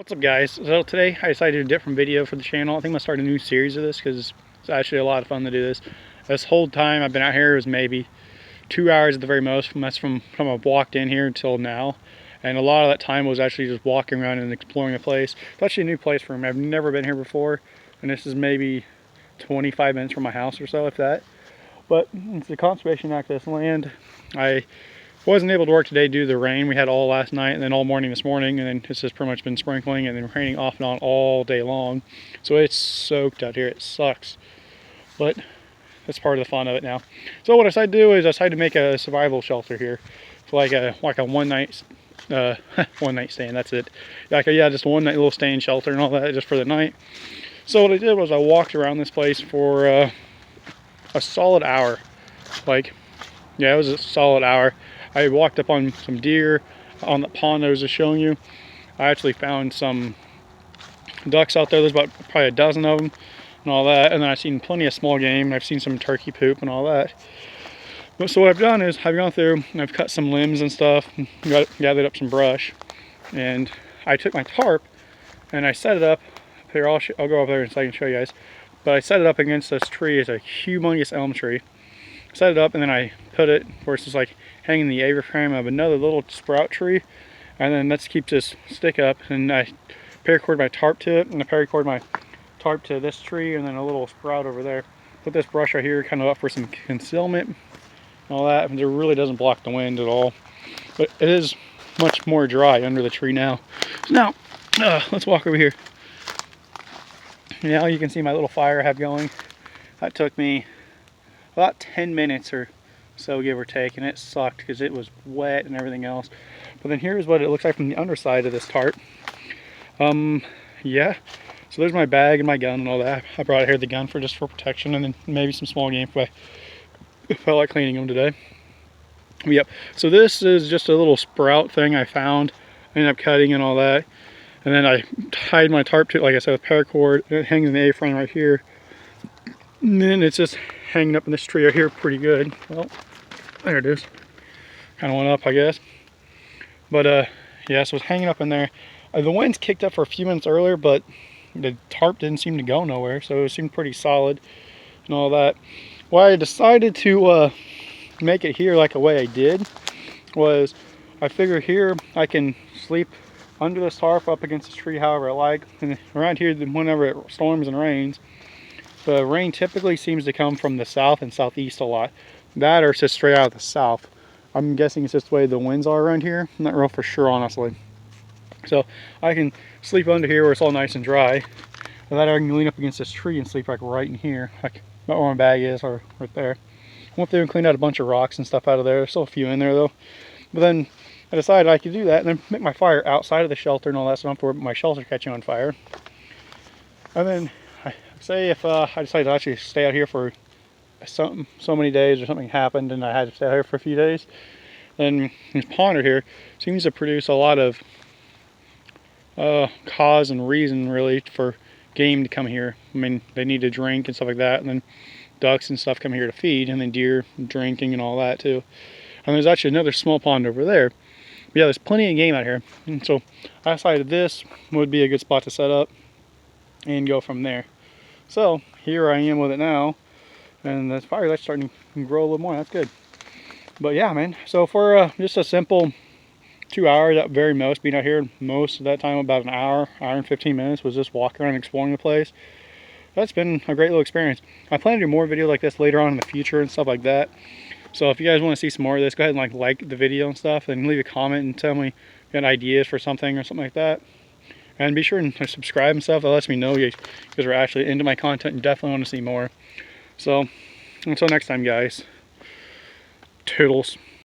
What's up, guys? So today I decided to do a different video for the channel. I think I'm gonna start a new series of this because it's actually a lot of fun to do this. This whole time I've been out here was maybe 2 hours at the very most. That's from I walked in here until now, and a lot of that time was actually just walking around and exploring the place. It's actually a new place for me. I've never been here before, and this is maybe 25 minutes from my house or so, if that. But it's a conservation access land. I wasn't able to work today due to the rain we had all last night and then all morning this morning, and then it's just pretty much been sprinkling and then raining off and on all day long. So it's soaked out here. It sucks, but that's part of the fun of it now. So what I decided to do is I decided to make a survival shelter here for like a one night one night stand. That's it. Just a one night little staying shelter and all that, just for the night. So what I did was I walked around this place for a solid hour. It was a solid hour. I walked up on some deer on the pond I was just showing you. I actually found some ducks out there. There's about probably a dozen of them and all that. And then I've seen plenty of small game, and I've seen some turkey poop and all that. So what I've done is I've gone through and I've cut some limbs and stuff, and gathered up some brush, and I took my tarp and I set it up here. I'll go up there in a second and show you guys. But I set it up against this tree. It's a humongous elm tree. Set it up, and then I put it where it's just like hanging the A-frame of another little sprout tree, and then let's keep this stick up, and I paracord my tarp to it, and I paracord my tarp to this tree, and then a little sprout over there. Put this brush right here kind of up for some concealment and all that, and it really doesn't block the wind at all, but it is much more dry under the tree now. So now let's walk over here. Now you can see my little fire I have going. That took me about 10 minutes or so, give or take, and it sucked because it was wet and everything else. But then here's what it looks like from the underside of this tarp. Yeah, so there's my bag and my gun and all that. I brought here the gun just for protection, and then maybe some small game if I felt like cleaning them today. But yep, so this is just a little sprout thing I found. I ended up cutting and all that, and then I tied my tarp to it, like I said, with paracord, and it hangs in the A-frame right here. And then it's just hanging up in this tree right here pretty good. Well, there it is. Kind of went up, I guess. But yeah, so it's hanging up in there. The wind's kicked up for a few minutes earlier, but the tarp didn't seem to go nowhere, so it seemed pretty solid and all that. Why I decided to make it here like the way I did was I figure here I can sleep under this tarp up against this tree however I like. And around here, whenever it storms and rains, the rain typically seems to come from the south and southeast a lot. That or it's just straight out of the south. I'm guessing it's just the way the winds are around here. I'm not real for sure, honestly. So I can sleep under here where it's all nice and dry. And that I can lean up against this tree and sleep like right in here, like about where my bag is, or right there. I went through and cleaned out a bunch of rocks and stuff out of there. There's still a few in there though. But then I decided I could do that and then make my fire outside of the shelter and all that, so I don't have to worry about my shelter catching on fire. And then say if I decided to actually stay out here for so many days, or something happened and I had to stay out here for a few days, then this pond here seems to produce a lot of cause and reason really for game to come here. I mean, they need to drink and stuff like that, and then ducks and stuff come here to feed, and then deer drinking and all that too. And there's actually another small pond over there. But yeah, there's plenty of game out here, and so I decided this would be a good spot to set up and go from there. So here I am with it now, and the firelight's starting to grow a little more. That's good. But yeah, man, so for just a simple 2 hours at very most, being out here most of that time, about an hour and 15 minutes, was just walking around exploring the place. That's been a great little experience. I plan to do more videos like this later on in the future and stuff like that. So if you guys want to see some more of this, go ahead and like the video and stuff, and leave a comment and tell me if you got ideas for something or something like that. And be sure to subscribe and stuff. That lets me know you guys are actually into my content and definitely want to see more. So until next time, guys, toodles.